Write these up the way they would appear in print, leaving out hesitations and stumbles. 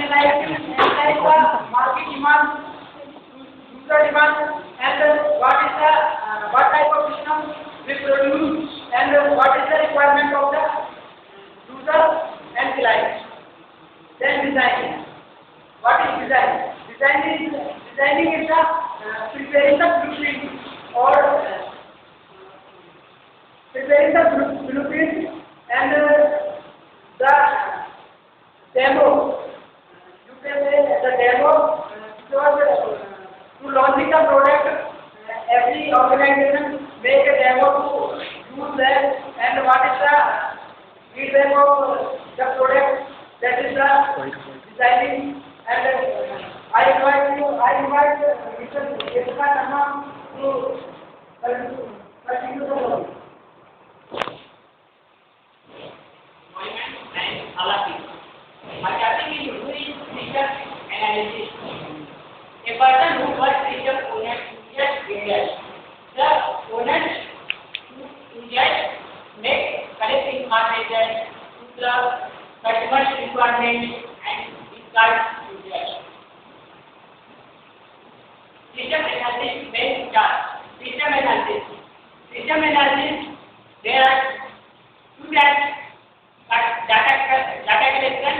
analyze the market demand, user demand, and what type of system we produce, and what is the requirement of the user and client. Then design. What is design? Designing is the preparing the blueprint or preparing the blueprint and the demo. You can say the demo because to launching the product, every organization make a demo to use that, and what is the feedback of the product, that is the designing. And I invite Mr. Jessica Sharma to continue the work. And Alaki. My topic is doing system analysis. A person who works system owners ingest. The owners who ingest make correct information to the customer's requirement and discard ingest. System analysis main task. System analysis. System analysis, there are two types: data collection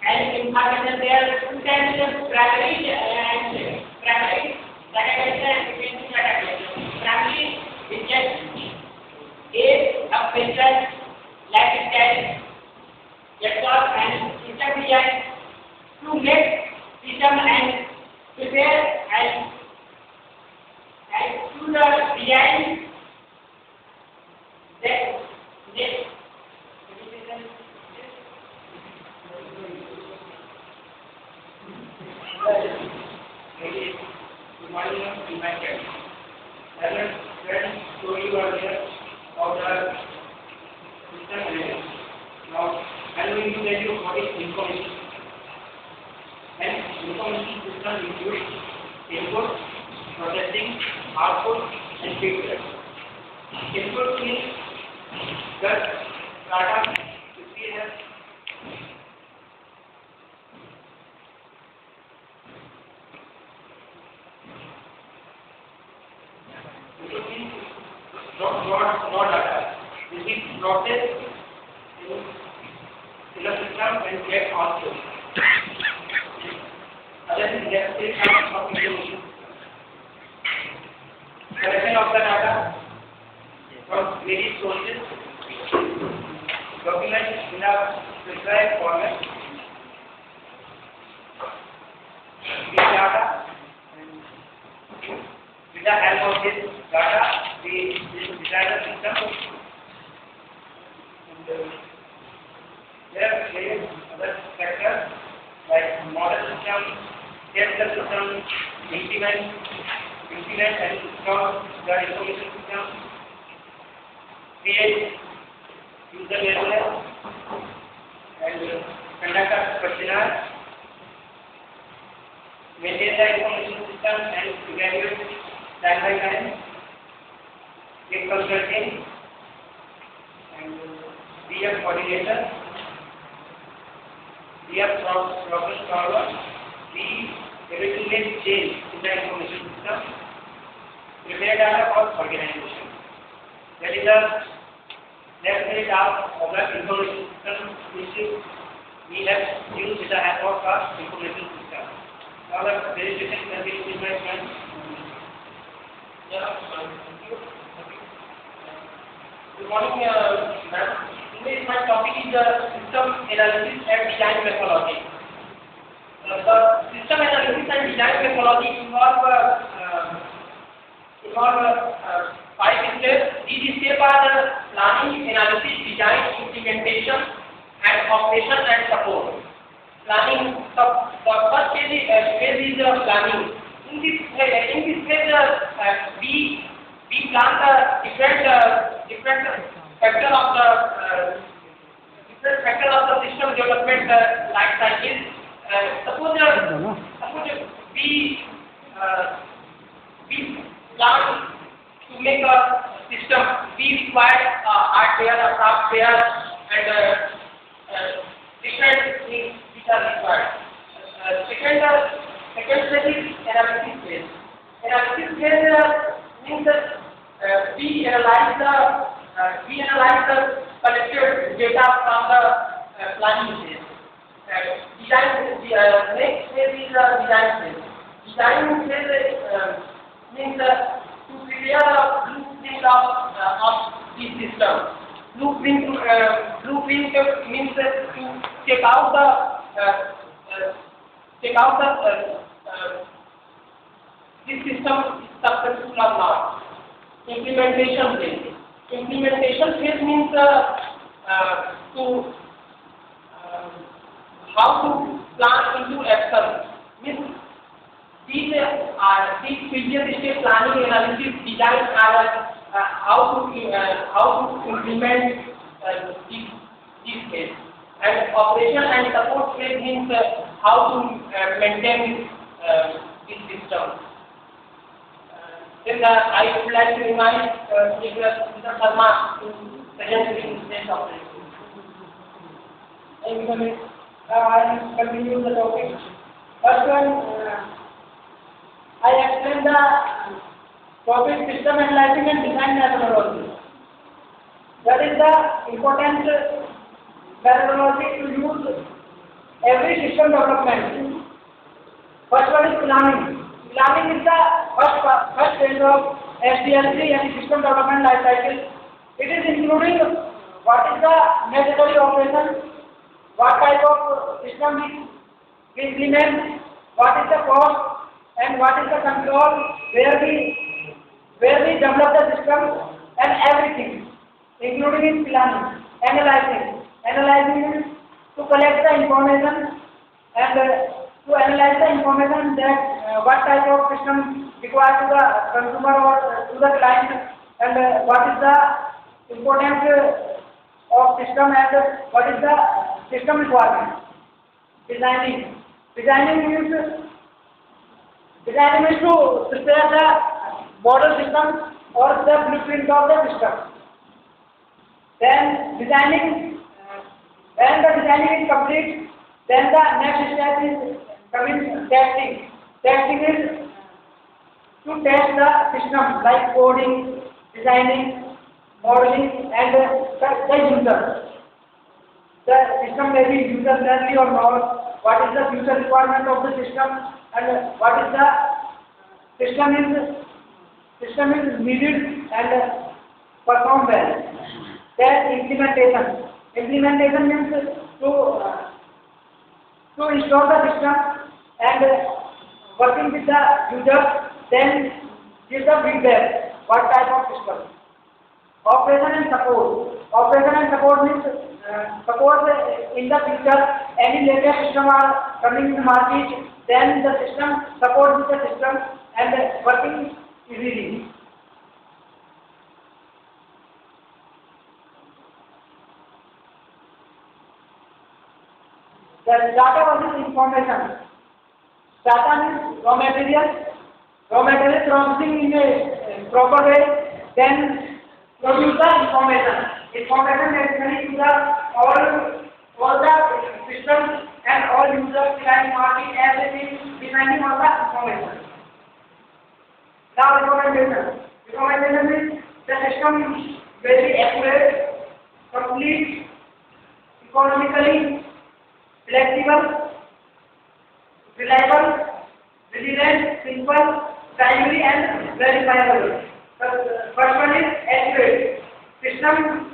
and information. There are two types of primary data collection and secondary data collection. Primary is just age, occupation, lifestyle, that's all, and system design to make system and prepare and to the design that good morning, invited. I will show you earlier of the system analysis. Now I am going to tell you what is information. And information system includes input, processing, output, and feedback. Input means the data which we have. Not data. This is processed in a system and get output. Other than that, it comes from information. Collection of the data from various sources, documents in a prescribed format. This data, with the help of this data, we design a system. And there are various other factors like model system, test the system, implement and install the information system, create user manual, and conduct a questionnaire, maintain the information system and evaluate time by time, give consulting, and be a coordinator, be a problem solver, be able to make change in the information system, prepare data for organization. That is the necessary task of the information system which we have used with the help of the information system. Now the verification continues with my friend. Good morning, ma'am. Today my topic is system analysis and design methodology. The system analysis and design methodology involve 5 steps. These steps are the planning, analysis, design, implementation, and operation and support. Planning. The first phase is planning. In this phase, we plan the different factor of the system development life cycle. Suppose we plan to make a system. We require hardware, software, and different things which are required. second stage is analysis phase. Analysis phase means we analyze the collected data from the planning phase. Next phase is design phase. Design phase means to prepare a blueprint of the system. Blueprint means to check out this system is successful or not. Implementation phase. Implementation phase means how to plan into action. Means these previous stage planning, analysis, design are how to implement this phase. And operation and support phase means how to maintain this system. Then I would like to invite Mr. Sharma to present in this operation. Thank you, Amit. Now I will continue the topic. First one, I explain the topic system analyzing and design methodology. That is the important methodology to use every system development. First one is planning. Planning is the first phase of SDLC and system development life cycle. It is including what is the necessary operation, what type of system we implement, what is the cost, and what is the control, where we develop the system, and everything, including in planning. Analyzing is to collect the information and to analyze the information that what type of system required to the consumer or to the client, and what is the importance of system and what is the system requirement. Designing means to prepare the model system or the blueprint of the system. Then when the designing is complete, then the next step is coming testing. Testing is to test the system like coding, designing, modeling, and the user. The system may be user friendly or not. What is the future requirement of the system, and what is the system is needed and perform well. Then implementation. Implementation means to install the system and working with the user, then give the feedback what type of system. Operation and support. Operation and support means suppose in the future any latest system are coming in the market, then the system support with the system and working easily. The data versus information. Data means raw material processing in a proper way, then produce the information. Information basically to the all the systems and all users, client, market, everything depending on the information. Now recommendation. Recommendation means the system is very accurate, complete, economically, flexible, reliable, resilient, simple, timely, and verifiable. The first one is accurate. System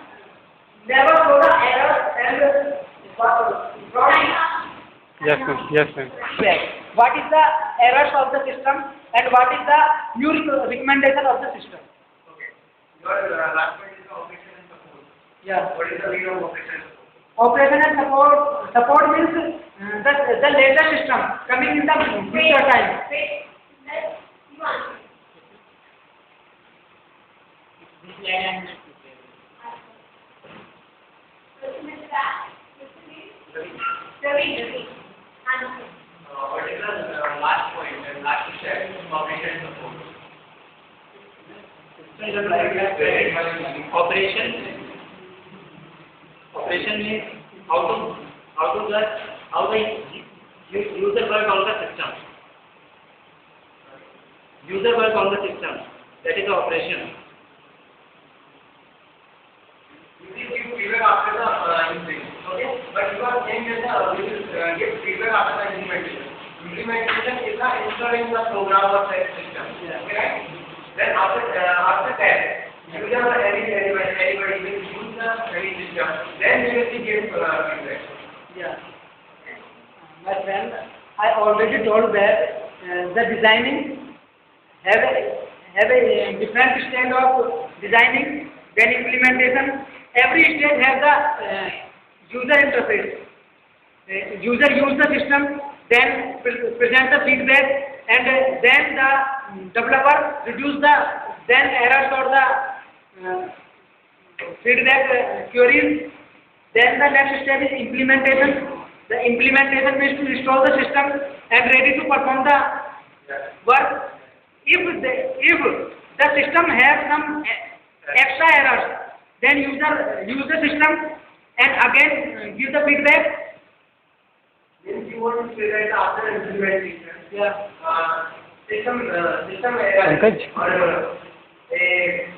never show the error and Yes, ma'am. what is the errors of the system and what is the new recommendation of the system. Okay. Your last point is the operation and support. Yeah. What is the meaning of operation and support? Operation and support means the latest system coming in the future time. What is the last point and last step in operation and support? Operation means how the User work on the system. User work on the system. That is the operation. You will give feedback after the usage. Okay? But you are saying that we will give feedback after the implementation. Implementation is the installing the program or system. Yeah. Okay, right? Then after that, user or anybody will use the any system. Then you will give feedback. Yeah. My friend, I already told that the designing have a different stage of designing, then implementation. Every stage has the user interface. User use the system, then present the feedback, and then the developer reduce the then errors or the feedback queries. Then the next step is implementation. The implementation is to install the system and ready to perform the work. If the system has some extra errors, then user use the system and again give the feedback. Means you want to say that after implementation, Yeah. system error Pankaj. or a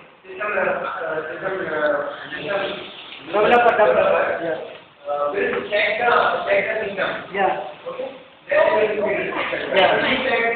Developer. Yeah. will check the system. Yeah. Okay. Then we will Yeah. check